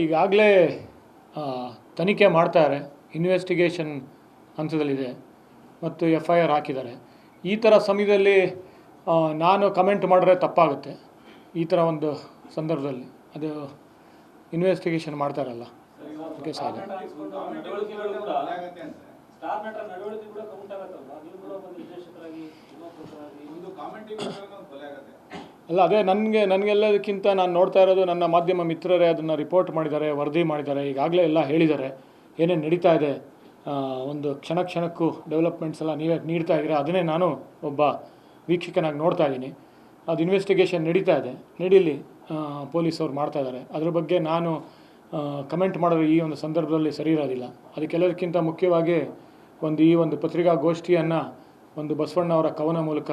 ಈಗಾಗಲೇ ತನಿಖೆ ಮಾಡ್ತಾರೆ, ಇನ್ವೆಸ್ಟಿಗೇಷನ್ ಹಂತದಲ್ಲಿದೆ ಮತ್ತು FIR ಹಾಕಿದ್ದಾರೆ. ಈ ಥರ ಸಮಯದಲ್ಲಿ ನಾನು ಕಮೆಂಟ್ ಮಾಡಿದ್ರೆ ತಪ್ಪಾಗುತ್ತೆ. ಈ ಥರ ಒಂದು ಸಂದರ್ಭದಲ್ಲಿ ಅದು ಇನ್ವೆಸ್ಟಿಗೇಷನ್ ಮಾಡ್ತಾರಲ್ಲ, ಅದಕ್ಕೆ ಸಾಧ್ಯ. ಅಲ್ಲ, ಅದೇ ನನಗೆಲ್ಲದಕ್ಕಿಂತ ನಾನು ನೋಡ್ತಾ ಇರೋದು ನನ್ನ ಮಾಧ್ಯಮ ಮಿತ್ರರೇ ಅದನ್ನು ರಿಪೋರ್ಟ್ ಮಾಡಿದ್ದಾರೆ, ವರದಿ ಮಾಡಿದ್ದಾರೆ, ಈಗಾಗಲೇ ಎಲ್ಲ ಹೇಳಿದ್ದಾರೆ ಏನೇನು ನಡೀತಾ ಇದೆ, ಒಂದು ಕ್ಷಣಕ್ಕೂ ಡೆವಲಪ್ಮೆಂಟ್ಸ್ ಎಲ್ಲ ನೀವೇ ನೀಡ್ತಾ ಇದ್ದೀರಾ, ಅದನ್ನೇ ನಾನು ಒಬ್ಬ ವೀಕ್ಷಕನಾಗಿ ನೋಡ್ತಾ ಇದ್ದೀನಿ. ಅದು ಇನ್ವೆಸ್ಟಿಗೇಷನ್ ನಡೀತಾ ಇದೆ, ನಡೀಲಿ, ಪೊಲೀಸವ್ರು ಮಾಡ್ತಾ ಇದ್ದಾರೆ. ಅದ್ರ ಬಗ್ಗೆ ನಾನು ಕಮೆಂಟ್ ಮಾಡೋದು ಈ ಒಂದು ಸಂದರ್ಭದಲ್ಲಿ ಸರಿ ಇರೋದಿಲ್ಲ. ಅದಕ್ಕೆಲ್ಲದಕ್ಕಿಂತ ಮುಖ್ಯವಾಗಿ ಈ ಒಂದು ಪತ್ರಿಕಾಗೋಷ್ಠಿಯನ್ನು ಒಂದು ಬಸವಣ್ಣವರ ಕವನ ಮೂಲಕ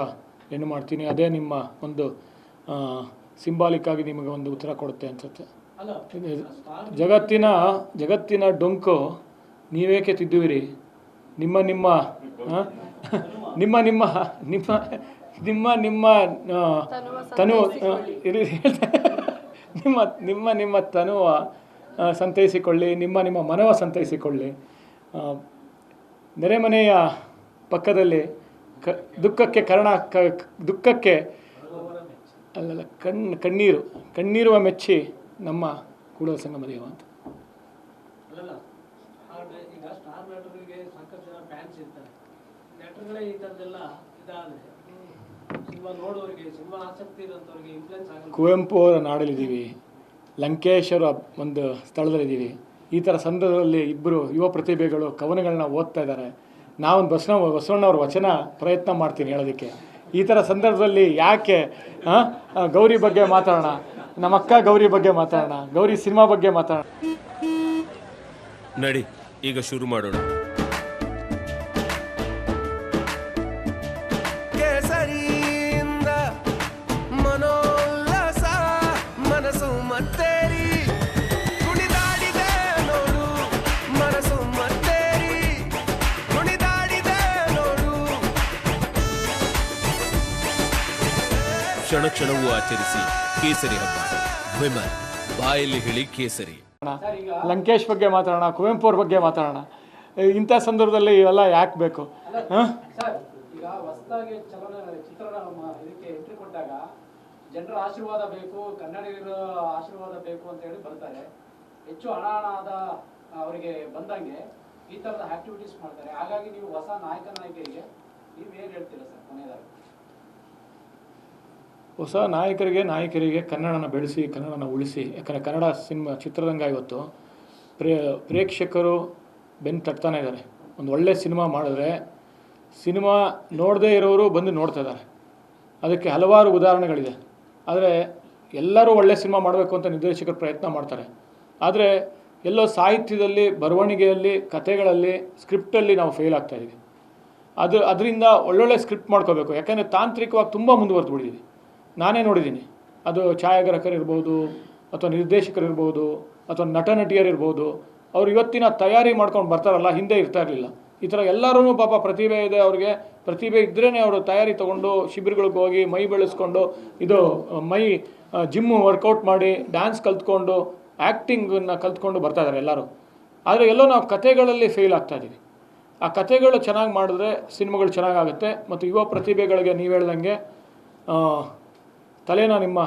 ಏನು ಮಾಡ್ತೀನಿ, ಅದೇ ನಿಮ್ಮ ಒಂದು ಸಿಂಬಾಲಿಕ್ ಆಗಿ ನಿಮಗೆ ಒಂದು ಉತ್ತರ ಕೊಡುತ್ತೆ ಅನ್ಸುತ್ತೆ. ಜಗತ್ತಿನ ಡೊಂಕು ನೀವೇಕೆ ತಿದ್ದುವಿರಿ, ನಿಮ್ಮ ನಿಮ್ಮ ತನು ನಿಮ್ಮ ತನುವ ಸಂತೈಸಿಕೊಳ್ಳಿ, ನಿಮ್ಮ ಮನವ ಸಂತೈಸಿಕೊಳ್ಳಿ. ನೆರೆಮನೆಯ ಪಕ್ಕದಲ್ಲಿ ದುಃಖಕ್ಕೆ ಅಲ್ಲಲ್ಲ ಕಣ್ಣೀರುವ ಮೆಚ್ಚಿ ನಮ್ಮ ಕೂಡಲ ಸಂಗಮ ದೇವ ಅಂತ. ಕುವೆಂಪು ಅವರ ನಾಡಲ್ಲಿದ್ದೀವಿ, ಲಂಕೇಶ್ವರ ಒಂದು ಸ್ಥಳದಲ್ಲಿದ್ದೀವಿ. ಈ ಥರ ಸಂದರ್ಭದಲ್ಲಿ ಇಬ್ಬರು ಯುವ ಪ್ರತಿಭೆಗಳು ಕವನಗಳನ್ನ ಓದ್ತಾ ಇದ್ದಾರೆ. ನಾವೊಂದು ಬಸವಣ್ಣವ್ರ ವಚನ ಪ್ರಯತ್ನ ಮಾಡ್ತೀನಿ ಹೇಳೋದಕ್ಕೆ. ಈ ಥರ ಸಂದರ್ಭದಲ್ಲಿ ಯಾಕೆ ಗೌರಿ ಬಗ್ಗೆ ಮಾತಾಡೋಣ, ನಮ್ಮ ಅಕ್ಕ ಗೌರಿ ಬಗ್ಗೆ ಮಾತಾಡೋಣ, ಗೌರಿ ಸಿನಿಮಾ ಬಗ್ಗೆ ಮಾತಾಡೋಣ. ನಡಿ ಈಗ ಶುರು ಮಾಡೋಣ. ಮನೋಲ್ಲಾಸ ಮನಸ್ಸು ಮತ್ತೇರಿ ಕುಣಿದಾಡಿದೆ ನೋಡು, ಮನಸ್ಸು ಮತ್ತೇರಿ ಕುಣಿದಾಡಿದೆ ನೋಡು. ಕ್ಷಣವೂ ಆಚರಿಸಿ ಕೇಸರಿ ಹಬ್ಬ. ವಿಮಲ್ ಬಾಯಲ್ಲಿ ಹೇಳಿ ಕೇಸರಿ. ಲಂಕೇಶ್ ಬಗ್ಗೆ ಮಾತಾಡೋಣ, ಕುವೆಂಪು ಅವ್ರ ಬಗ್ಗೆ ಮಾತಾಡೋಣ. ಇಂಥ ಸಂದರ್ಭದಲ್ಲಿ ಇವೆಲ್ಲ ಯಾಕೆ ಬೇಕು? ಈಗ ಹೊಸದಾಗಿ ಚಿತ್ರರಂಗ ಇದಕ್ಕೆ ಎಂಟ್ರಿ ಕೊಟ್ಟಾಗ ಜನರ ಆಶೀರ್ವಾದ ಬೇಕು, ಕನ್ನಡಿಗರ ಆಶೀರ್ವಾದ ಬೇಕು ಅಂತ ಹೇಳಿ ಬರ್ತಾರೆ. ಹೆಚ್ಚು ಹಣದ ಅವರಿಗೆ ಬಂದಂಗೆ ಈ ಥರದ ಆಕ್ಟಿವಿಟೀಸ್ ಮಾಡ್ತಾರೆ. ಹಾಗಾಗಿ ನೀವು ಹೊಸ ನಾಯಕರಿಗೆ ನೀವು ಏನು ಹೇಳ್ತೀರಾ ಸರ್ ಕೊನೆಯದಾಗಿ? ಹೊಸ ನಾಯಕರಿಗೆ ಕನ್ನಡನ ಬೆಳೆಸಿ, ಕನ್ನಡನ ಉಳಿಸಿ. ಯಾಕಂದರೆ ಕನ್ನಡ ಚಿತ್ರರಂಗ ಇವತ್ತು ಪ್ರೇಕ್ಷಕರು ಬೆನ್ನು ತಟ್ತಾನೆ ಇದ್ದಾರೆ. ಒಂದು ಒಳ್ಳೆ ಸಿನಿಮಾ ಮಾಡಿದ್ರೆ ಸಿನಿಮಾ ನೋಡದೇ ಇರೋರು ಬಂದು ನೋಡ್ತಾ ಇದ್ದಾರೆ. ಅದಕ್ಕೆ ಹಲವಾರು ಉದಾಹರಣೆಗಳಿದೆ. ಆದರೆ ಎಲ್ಲರೂ ಒಳ್ಳೆ ಸಿನಿಮಾ ಮಾಡಬೇಕು ಅಂತ ನಿರ್ದೇಶಕರು ಪ್ರಯತ್ನ ಮಾಡ್ತಾರೆ. ಆದರೆ ಎಲ್ಲೋ ಸಾಹಿತ್ಯದಲ್ಲಿ, ಬರವಣಿಗೆಯಲ್ಲಿ, ಕಥೆಗಳಲ್ಲಿ, ಸ್ಕ್ರಿಪ್ಟಲ್ಲಿ ನಾವು ಫೇಲ್ ಆಗ್ತಾಯಿದ್ದೀವಿ. ಅದರಿಂದ ಒಳ್ಳೊಳ್ಳೆ ಸ್ಕ್ರಿಪ್ಟ್ ಮಾಡ್ಕೋಬೇಕು. ಯಾಕಂದರೆ ತಾಂತ್ರಿಕವಾಗಿ ತುಂಬ ಮುಂದುವರೆದು ಬಿಟ್ಟಿದ್ದೀವಿ. ನಾನೇ ನೋಡಿದ್ದೀನಿ. ಅದು ಛಾಯಾಗ್ರಾಹಕರಿರ್ಬೋದು, ಅಥವಾ ನಿರ್ದೇಶಕರಿರ್ಬೋದು, ಅಥವಾ ನಟಿಯರಿರ್ಬೋದು. ಅವ್ರು ಇವತ್ತಿನ ತಯಾರಿ ಮಾಡ್ಕೊಂಡು ಬರ್ತಾರಲ್ಲ, ಹಿಂದೆ ಇರ್ತಾ ಇರಲಿಲ್ಲ. ಈ ಥರ ಎಲ್ಲರೂ ಪಾಪ ಪ್ರತಿಭೆ ಇದೆ, ಅವ್ರಿಗೆ ಪ್ರತಿಭೆ ಇದ್ರೇ ಅವರು ತಯಾರಿ ತೊಗೊಂಡು ಶಿಬಿರಗಳಿಗೆ ಹೋಗಿ ಮೈ ಬೆಳೆಸ್ಕೊಂಡು ಜಿಮ್ಮು ವರ್ಕೌಟ್ ಮಾಡಿ ಡ್ಯಾನ್ಸ್ ಕಲ್ತ್ಕೊಂಡು ಆ್ಯಕ್ಟಿಂಗನ್ನು ಕಲ್ತ್ಕೊಂಡು ಬರ್ತಾ ಇದ್ದಾರೆ ಎಲ್ಲರೂ. ಆದರೆ ಎಲ್ಲೋ ನಾವು ಕಥೆಗಳಲ್ಲಿ ಫೇಲ್ ಆಗ್ತಾಯಿದ್ದೀವಿ. ಆ ಕಥೆಗಳು ಚೆನ್ನಾಗಿ ಮಾಡಿದ್ರೆ ಸಿನಿಮಾಗಳು ಚೆನ್ನಾಗಾಗುತ್ತೆ. ಮತ್ತು ಯುವ ಪ್ರತಿಭೆಗಳಿಗೆ ನೀವು ಹೇಳ್ದಂಗೆ ತಲೆನ ನಿಮ್ಮ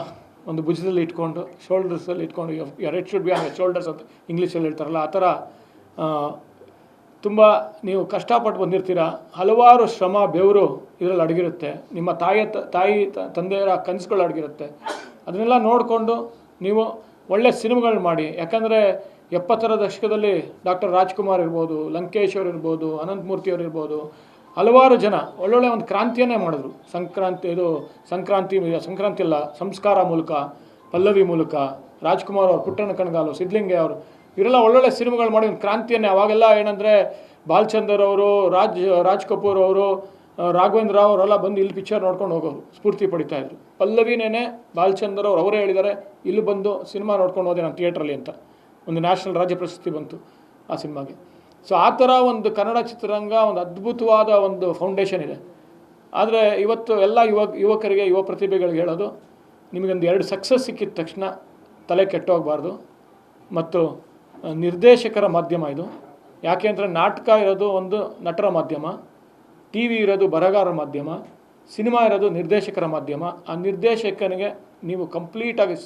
ಒಂದು ಭುಜದಲ್ಲಿ ಇಟ್ಕೊಂಡು, ಶೋಲ್ಡರ್ಸಲ್ಲಿ ಇಟ್ಕೊಂಡು, red should be on shoulders ಅಂತ ಇಂಗ್ಲೀಷಲ್ಲಿ ಹೇಳ್ತಾರಲ್ಲ, ಆ ಥರ ತುಂಬ ನೀವು ಕಷ್ಟಪಟ್ಟು ಬಂದಿರ್ತೀರ. ಹಲವಾರು ಶ್ರಮ, ಬೆವರು ಇದರಲ್ಲಿ ಅಡಗಿರುತ್ತೆ. ನಿಮ್ಮ ತಾಯಿ ತಂದೆಯರ ಕನಸುಗಳು ಅಡಗಿರುತ್ತೆ. ಅದನ್ನೆಲ್ಲ ನೋಡಿಕೊಂಡು ನೀವು ಒಳ್ಳೆ ಸಿನಿಮಾಗಳು ಮಾಡಿ. ಯಾಕಂದರೆ 70ರ ದಶಕದಲ್ಲಿ ಡಾಕ್ಟರ್ ರಾಜ್ಕುಮಾರ್ ಇರ್ಬೋದು, ಲಂಕೇಶ್ ಅವರು ಇರ್ಬೋದು, ಅನಂತಮೂರ್ತಿ ಅವರು ಇರ್ಬೋದು, ಹಲವಾರು ಜನ ಒಳ್ಳೊಳ್ಳೆ ಒಂದು ಕ್ರಾಂತಿಯನ್ನೇ ಮಾಡಿದ್ರು. ಸಂಕ್ರಾಂತಿ ಅಲ್ಲ, ಸಂಸ್ಕಾರ ಮೂಲಕ, ಪಲ್ಲವಿ ಮೂಲಕ, ರಾಜ್ಕುಮಾರ್ ಅವರು, ಪುಟ್ಟಣ್ಣ ಕಣಗಾಲು, ಸಿದ್ಧಲಿಂಗೆ ಅವರು, ಇವರೆಲ್ಲ ಒಳ್ಳೊಳ್ಳೆ ಸಿನಿಮಾಗಳು ಮಾಡಿ ಒಂದು ಕ್ರಾಂತಿಯನ್ನೇ. ಅವಾಗೆಲ್ಲ ಏನಂದರೆ ಬಾಲಚಂದರ್ ಅವರು, ರಾಜ್ ಕಪೂರ್ ಅವರು, ರಾಘವೇಂದ್ರ ರಾವ್ ಅವರೆಲ್ಲ ಬಂದು ಇಲ್ಲಿ ಪಿಕ್ಚರ್ ನೋಡ್ಕೊಂಡು ಹೋಗೋರು, ಸ್ಫೂರ್ತಿ ಪಡಿತಾಯಿದ್ರು. ಪಲ್ಲವಿನೇ ಬಾಲಚಂದರ್ ಅವರು ಅವರೇ ಹೇಳಿದ್ದಾರೆ, ಇಲ್ಲಿ ಬಂದು ಸಿನಿಮಾ ನೋಡ್ಕೊಂಡು ಹೋದೆ ನಾನು ಥಿಯೇಟ್ರಲ್ಲಿ ಅಂತ. ಒಂದು ನ್ಯಾಷನಲ್ ರಾಜ್ಯ ಪ್ರಶಸ್ತಿ ಬಂತು ಆ ಸಿನಿಮಾಗೆ. ಸೊ ಆ ಥರ ಒಂದು ಕನ್ನಡ ಚಿತ್ರರಂಗ ಒಂದು ಅದ್ಭುತವಾದ ಒಂದು ಫೌಂಡೇಶನ್ ಇದೆ. ಆದರೆ ಇವತ್ತು ಎಲ್ಲ ಯುವಕರಿಗೆ, ಯುವ ಪ್ರತಿಭೆಗಳಿಗೆ ಹೇಳೋದು, ನಿಮಗೊಂದು 2 ಸಕ್ಸಸ್ ಸಿಕ್ಕಿದ ತಕ್ಷಣ ತಲೆ ಕೆಟ್ಟೋಗಬಾರ್ದು. ಮತ್ತು ನಿರ್ದೇಶಕರ ಮಾಧ್ಯಮ ಇದು. ಯಾಕೆ ಅಂದರೆ ನಾಟಕ ಇರೋದು ಒಂದು ನಟರ ಮಾಧ್ಯಮ, ಟಿ ವಿ ಇರೋದು ಬರಹಗಾರರ ಮಾಧ್ಯಮ, ಸಿನಿಮಾ ಇರೋದು ನಿರ್ದೇಶಕರ ಮಾಧ್ಯಮ. ಆ ನಿರ್ದೇಶಕನಿಗೆ ನೀವು ಕಂಪ್ಲೀಟಾಗಿ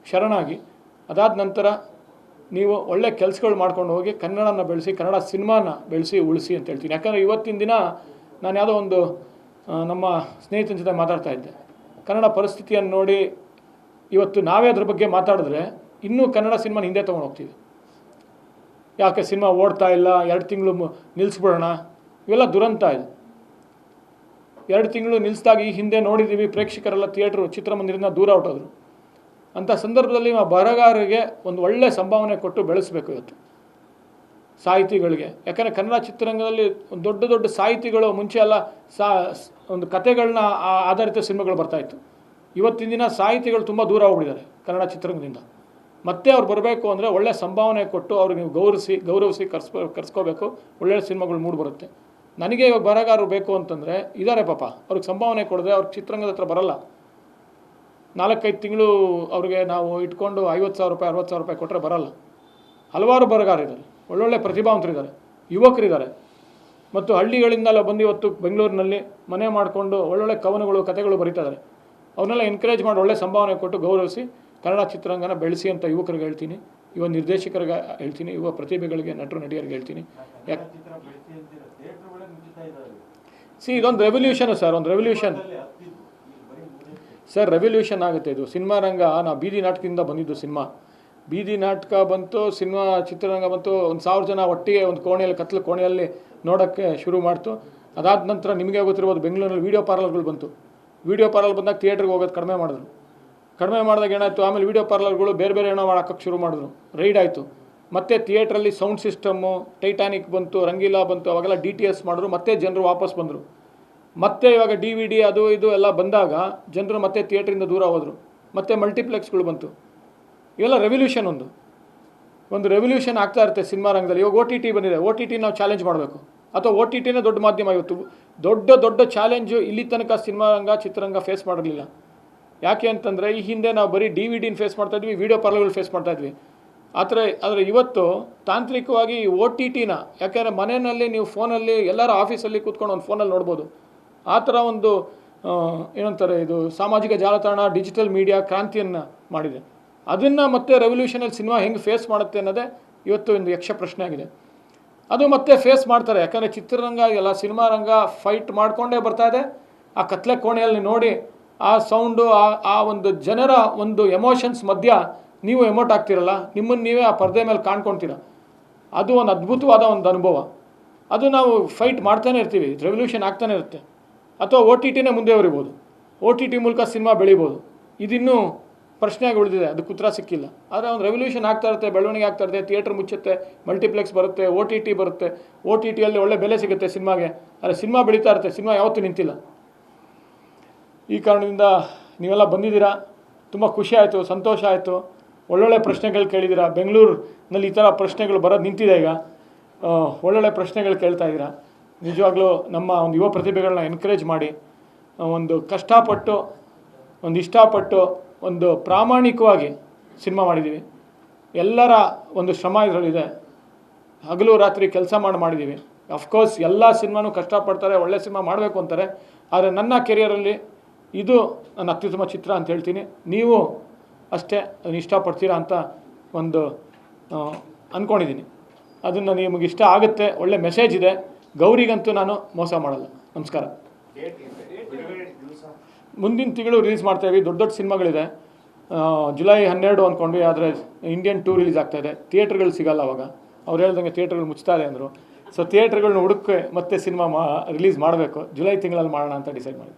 ಶರಣಾಗಿ ಅದಾದ ನಂತರ ನೀವು ಒಳ್ಳೆ ಕೆಲಸಗಳು ಮಾಡ್ಕೊಂಡು ಹೋಗಿ ಕನ್ನಡನ ಬೆಳೆಸಿ, ಕನ್ನಡ ಸಿನಿಮಾನ ಬೆಳೆಸಿ ಉಳಿಸಿ ಅಂತ ಹೇಳ್ತೀನಿ. ಯಾಕಂದರೆ ಇವತ್ತಿನ ದಿನ ನಾನು ಯಾವುದೋ ಒಂದು ನಮ್ಮ ಸ್ನೇಹಿತನ ಜೊತೆ ಮಾತಾಡ್ತಾ ಇದ್ದೆ. ಕನ್ನಡ ಪರಿಸ್ಥಿತಿಯನ್ನು ನೋಡಿ ಇವತ್ತು ನಾವೇ ಅದ್ರ ಬಗ್ಗೆ ಮಾತಾಡಿದ್ರೆ ಇನ್ನೂ ಕನ್ನಡ ಸಿನಿಮಾನ ಹಿಂದೆ ತೊಗೊಂಡು ಹೋಗ್ತೀವಿ. ಯಾಕೆ ಸಿನಿಮಾ ಓಡ್ತಾ ಇಲ್ಲ, 2 ತಿಂಗಳು ನಿಲ್ಲಿಸ್ಬಿಡೋಣ, ಇವೆಲ್ಲ ದುರಂತ ಇದು. 2 ತಿಂಗಳು ನಿಲ್ಲಿಸಿದಾಗ ಈ ಹಿಂದೆ ನೋಡಿದ್ದೀವಿ, ಪ್ರೇಕ್ಷಕರೆಲ್ಲ ಚಿತ್ರಮಂದಿರದಿಂದ ದೂರ ಹೊರಟೋದ್ರು. ಅಂಥ ಸಂದರ್ಭದಲ್ಲಿ ಆ ಬರಹಗಾರರಿಗೆ ಒಂದು ಒಳ್ಳೆಯ ಸಂಭಾವನೆ ಕೊಟ್ಟು ಬೆಳೆಸಬೇಕು ಇವತ್ತು, ಸಾಹಿತಿಗಳಿಗೆ. ಯಾಕಂದರೆ ಕನ್ನಡ ಚಿತ್ರರಂಗದಲ್ಲಿ ಒಂದು ದೊಡ್ಡ ಸಾಹಿತಿಗಳು ಮುಂಚೆ ಎಲ್ಲ ಒಂದು ಕತೆಗಳನ್ನ ಆಧಾರಿತ ಸಿನಿಮಾಗಳು ಬರ್ತಾಯಿತ್ತು. ಇವತ್ತಿನ ದಿನ ಸಾಹಿತಿಗಳು ತುಂಬ ದೂರ ಹೋಗ್ಬಿಟ್ಟಿದ್ದಾರೆ ಕನ್ನಡ ಚಿತ್ರರಂಗದಿಂದ. ಮತ್ತೆ ಅವ್ರು ಬರಬೇಕು ಅಂದರೆ ಒಳ್ಳೆಯ ಸಂಭಾವನೆ ಕೊಟ್ಟು ಅವ್ರಿಗೆ ನೀವು ಗೌರವಿಸಿ ಕರ್ಸ್ಕೋಬೇಕು, ಒಳ್ಳೆಯ ಸಿನಿಮಾಗಳು ಮೂಡಿಬರುತ್ತೆ. ನನಗೆ ಇವಾಗ ಬರಹಗಾರರು ಬೇಕು ಅಂತಂದರೆ ಇದ್ದಾರೆ ಪಾಪ, ಅವ್ರಿಗೆ ಸಂಭಾವನೆ ಕೊಡಿದ್ರೆ ಅವ್ರಿಗೆ ಚಿತ್ರರಂಗದ ಹತ್ರ ಬರಲ್ಲ. 4-5 ತಿಂಗಳು ಅವ್ರಿಗೆ ನಾವು ಇಟ್ಕೊಂಡು 50,000 ರೂಪಾಯಿ 60,000 ರೂಪಾಯಿ ಕೊಟ್ಟರೆ ಬರಲ್ಲ. ಹಲವಾರು ಬರಹಗಾರರಿದ್ದಾರೆ, ಒಳ್ಳೊಳ್ಳೆ ಪ್ರತಿಭಾವಂತರಿದ್ದಾರೆ, ಯುವಕರಿದ್ದಾರೆ. ಮತ್ತು ಹಳ್ಳಿಗಳಿಂದೆಲ್ಲ ಬಂದು ಇವತ್ತು ಬೆಂಗಳೂರಿನಲ್ಲಿ ಮನೆ ಮಾಡಿಕೊಂಡು ಒಳ್ಳೊಳ್ಳೆ ಕವನಗಳು ಕಥೆಗಳು ಬರೀತಾ ಇದ್ದಾರೆ. ಅವನ್ನೆಲ್ಲ ಎನ್ಕರೇಜ್ ಮಾಡಿ ಒಳ್ಳೆ ಸಂಭಾವನೆ ಕೊಟ್ಟು ಗೌರವಿಸಿ ಕನ್ನಡ ಚಿತ್ರರಂಗನ ಬೆಳೆಸಿ ಅಂತ ಯುವಕರಿಗೆ ಹೇಳ್ತೀನಿ, ಯುವ ನಿರ್ದೇಶಕರಿಗೆ ಹೇಳ್ತೀನಿ, ಯುವ ಪ್ರತಿಭೆಗಳಿಗೆ, ನಟರು ನಟಿಯರಿಗೆ ಹೇಳ್ತೀನಿ. ಇದೊಂದು ರೆವಲ್ಯೂಷನ್ ಸರ್, ಒಂದು ರೆವಲ್ಯೂಷನ್ ಸರ್, ರೆವಲ್ಯೂಷನ್ ಆಗುತ್ತೆ ಇದು. ಸಿನಿಮಾ ರಂಗ ನಾವು ಬೀದಿ ನಾಟಕದಿಂದ ಬಂದಿದ್ದು ಸಿನಿಮಾ. ಬೀದಿ ನಾಟಕ ಬಂತು, ಸಿನಿಮಾ ಚಿತ್ರರಂಗ ಬಂತು, 1,000 ಜನ ಒಟ್ಟಿಗೆ ಒಂದು ಕೋಣೆಯಲ್ಲಿ ಕತ್ಲು ಕೋಣೆಯಲ್ಲಿ ನೋಡೋಕ್ಕೆ ಶುರು ಮಾಡ್ತು. ಅದಾದ ನಂತರ ನಿಮಗೆ ಗೊತ್ತಿರ್ಬೋದು ಬೆಂಗಳೂರಲ್ಲಿ ವೀಡಿಯೋ ಪಾರ್ಲರ್ಗಳು ಬಂತು. ವೀಡಿಯೋ ಪಾರ್ಲರ್ ಬಂದಾಗ ಥಿಯೇಟ್ರಿಗೆ ಹೋಗೋದು ಕಡಿಮೆ ಮಾಡಿದಾಗ ಏನಾಯಿತು, ಆಮೇಲೆ ವೀಡಿಯೋ ಪಾರ್ಲರ್ಗಳು ಬೇರೆ ಏನೋ ಹಾಕೋಕ್ಕೆ ಶುರು ಮಾಡಿದ್ರು, ರೈಡ್ ಆಯಿತು. ಮತ್ತು ಥಿಯೇಟ್ರಲ್ಲಿ ಸೌಂಡ್ ಸಿಸ್ಟಮ್ಮು, ಟೈಟಾನಿಕ್ ಬಂತು, ರಂಗೀಲಾ ಬಂತು, ಅವಾಗೆಲ್ಲ DTS ಮಾಡಿದ್ರು. ಮತ್ತೆ ಜನರು ವಾಪಸ್ ಬಂದರು. ಮತ್ತೆ ಇವಾಗ DVD ಅದು ಇದು ಎಲ್ಲ ಬಂದಾಗ ಜನರು ಮತ್ತೆ ಥಿಯೇಟ್ರಿಂದ ದೂರ ಹೋದರು. ಮತ್ತೆ ಮಲ್ಟಿಪ್ಲೆಕ್ಸ್ಗಳು ಬಂತು. ಇವೆಲ್ಲ ರೆವಲ್ಯೂಷನ್, ಒಂದು ರೆವಲ್ಯೂಷನ್ ಆಗ್ತಾ ಇರುತ್ತೆ ಸಿನಿಮಾ ರಂಗದಲ್ಲಿ. ಇವಾಗ OTT ಬಂದಿದೆ, OTT ನಾವು ಚಾಲೆಂಜ್ ಮಾಡಬೇಕು. ಅಥವಾ OTTನೇ ದೊಡ್ಡ ಮಾಧ್ಯಮ. ಇವತ್ತು ದೊಡ್ಡ ಚಾಲೆಂಜು ಇಲ್ಲಿ ತನಕ ಸಿನಿಮಾ ರಂಗ ಚಿತ್ರರಂಗ ಫೇಸ್ ಮಾಡಿರಲಿಲ್ಲ. ಯಾಕೆ ಅಂತಂದರೆ ಈ ಹಿಂದೆ ನಾವು ಬರೀ DVDನ ಫೇಸ್ ಮಾಡ್ತಾಯಿದ್ವಿ, ವೀಡಿಯೋ ಪಾರ್ಲರ್ಗಳು ಫೇಸ್ ಮಾಡ್ತಾಯಿದ್ವಿ. ಆದರೆ ಇವತ್ತು ತಾಂತ್ರಿಕವಾಗಿ OTTನ, ಯಾಕೆಂದರೆ ಮನೆಯಲ್ಲಿ ನೀವು ಫೋನಲ್ಲಿ ಎಲ್ಲರ ಆಫೀಸಲ್ಲಿ ಕೂತ್ಕೊಂಡು ಒಂದು ಫೋನಲ್ಲಿ ನೋಡ್ಬೋದು. ಆ ಥರ ಒಂದು ಏನಂತಾರೆ, ಇದು ಸಾಮಾಜಿಕ ಜಾಲತಾಣ, ಡಿಜಿಟಲ್ ಮೀಡಿಯಾ ಕ್ರಾಂತಿಯನ್ನು ಮಾಡಿದೆ. ಅದನ್ನು ಮತ್ತೆ ರೆವಲ್ಯೂಷನಲ್ಲಿ ಸಿನಿಮಾ ಹೆಂಗೆ ಫೇಸ್ ಮಾಡುತ್ತೆ ಅನ್ನೋದೇ ಇವತ್ತು ಒಂದು ಯಕ್ಷ ಪ್ರಶ್ನೆ ಆಗಿದೆ. ಅದು ಮತ್ತೆ ಫೇಸ್ ಮಾಡ್ತಾರೆ. ಯಾಕಂದರೆ ಚಿತ್ರರಂಗ ಎಲ್ಲ ಸಿನಿಮಾ ರಂಗ ಫೈಟ್ ಮಾಡಿಕೊಂಡೇ ಬರ್ತಾಯಿದೆ. ಆ ಕತ್ಲೆ ಕೋಣೆಯಲ್ಲಿ ನೋಡಿ ಆ ಸೌಂಡು, ಆ ಒಂದು ಜನರ ಒಂದು ಎಮೋಷನ್ಸ್ ಮಧ್ಯ ನೀವು ಎಮೋಟ್ ಆಗ್ತಿರಲ್ಲ, ನಿಮ್ಮನ್ನು ನೀವೇ ಆ ಪರದೆ ಮೇಲೆ ಕಾಣ್ಕೊಳ್ತೀರ. ಅದು ಒಂದು ಅದ್ಭುತವಾದ ಒಂದು ಅನುಭವ. ಅದು ನಾವು ಫೈಟ್ ಮಾಡ್ತಾನೆ ಇರ್ತೀವಿ, ರೆವಲ್ಯೂಷನ್ ಆಗ್ತಾನೆ ಇರುತ್ತೆ. ಅಥವಾ OTTನೇ ಮುಂದೆ ಬರಿಬೋದು, OTT ಮೂಲಕ ಸಿನಿಮಾ ಬೆಳಿಬೋದು. ಇದಿನ್ನೂ ಪ್ರಶ್ನೆಯಾಗಿ ಉಳಿದಿದೆ, ಅದಕ್ಕೆ ಉತ್ತರ ಸಿಕ್ಕಿಲ್ಲ. ಆದರೆ ಒಂದು ರೆವಲ್ಯೂಷನ್ ಆಗ್ತಾ ಇರುತ್ತೆ, ಬೆಳವಣಿಗೆ ಆಗ್ತಾ ಇರುತ್ತೆ. ಥಿಯೇಟ್ರ್ ಮುಚ್ಚುತ್ತೆ, ಮಲ್ಟಿಪ್ಲೆಕ್ಸ್ ಬರುತ್ತೆ, OTT ಬರುತ್ತೆ. OTTಯಲ್ಲಿ ಒಳ್ಳೆ ಬೆಲೆ ಸಿಗುತ್ತೆ ಸಿನಿಮಾಗೆ. ಆದರೆ ಸಿನಿಮಾ ಬೆಳೀತಾ ಇರುತ್ತೆ, ಸಿನಿಮಾ ಯಾವತ್ತೂ ನಿಂತಿಲ್ಲ. ಈ ಕಾರಣದಿಂದ ನೀವೆಲ್ಲ ಬಂದಿದ್ದೀರಾ, ತುಂಬ ಖುಷಿ ಆಯಿತು, ಸಂತೋಷ ಆಯಿತು. ಒಳ್ಳೊಳ್ಳೆ ಪ್ರಶ್ನೆಗಳು ಕೇಳಿದ್ದೀರಾ. ಬೆಂಗಳೂರಿನಲ್ಲಿ ಈ ಥರ ಪ್ರಶ್ನೆಗಳು ಬರೋದು ನಿಂತಿದೆ ಈಗ. ಒಳ್ಳೊಳ್ಳೆ ಪ್ರಶ್ನೆಗಳು ಕೇಳ್ತಾ ಇದ್ದೀರಾ. ನಿಜವಾಗ್ಲೂ ನಮ್ಮ ಒಂದು ಯುವ ಪ್ರತಿಭೆಗಳನ್ನ ಎನ್ಕರೇಜ್ ಮಾಡಿ, ಒಂದು ಕಷ್ಟಪಟ್ಟು, ಒಂದು ಇಷ್ಟಪಟ್ಟು, ಒಂದು ಪ್ರಾಮಾಣಿಕವಾಗಿ ಸಿನಿಮಾ ಮಾಡಿದ್ದೀವಿ. ಎಲ್ಲರ ಒಂದು ಶ್ರಮ ಇದರಲ್ಲಿದೆ. ಹಗಲು ರಾತ್ರಿ ಕೆಲಸ ಮಾಡಿದ್ದೀವಿ. ಅಫ್ಕೋರ್ಸ್ ಎಲ್ಲ ಸಿನಿಮಾನೂ ಕಷ್ಟಪಡ್ತಾರೆ, ಒಳ್ಳೆ ಸಿನಿಮಾ ಮಾಡಬೇಕು ಅಂತಾರೆ. ಆದರೆ ನನ್ನ ಕೆರಿಯರಲ್ಲಿ ಇದು ನನ್ನ ಅತ್ಯುತ್ತಮ ಚಿತ್ರ ಅಂತ ಹೇಳ್ತೀನಿ. ನೀವು ಅಷ್ಟೇ ಅದನ್ನು ಇಷ್ಟಪಡ್ತೀರಾ ಅಂತ ಒಂದು ಅಂದ್ಕೊಂಡಿದ್ದೀನಿ. ಅದನ್ನು ನಿಮಗೆ ಇಷ್ಟ ಆಗುತ್ತೆ. ಒಳ್ಳೆ ಮೆಸೇಜ್ ಇದೆ. ಗೌರಿಗಂತೂ ನಾನು ಮೋಸ ಮಾಡಲ್ಲ. ನಮಸ್ಕಾರ. ಮುಂದಿನ ತಿಂಗಳು ರಿಲೀಸ್ ಮಾಡ್ತಾಯಿದ್ವಿ. ದೊಡ್ಡ ಸಿನಿಮಾಗಳಿದೆ. ಜುಲೈ 12 ಅಂದ್ಕೊಂಡ್ವಿ, ಆದರೆ ಇಂಡಿಯನ್ 2 ರಿಲೀಸ್ ಆಗ್ತಾಯಿದೆ. ಥಿಯೇಟ್ರ್ಗಳು ಸಿಗಲ್ಲ ಅವಾಗ. ಅವ್ರು ಹೇಳ್ದಂಗೆ ಥಿಯೇಟ್ರ್ಗಳು ಮುಚ್ತಾರೆ ಅಂದರು. ಸೊ ಥಿಯೇಟ್ರ್ಗಳನ್ನ ಹುಡುಕಿ ಮತ್ತೆ ಸಿನಿಮಾ ರಿಲೀಸ್ ಮಾಡಬೇಕು. ಜುಲೈ ತಿಂಗಳಲ್ಲಿ ಮಾಡೋಣ ಅಂತ ಡಿಸೈಡ್ ಮಾಡಿ.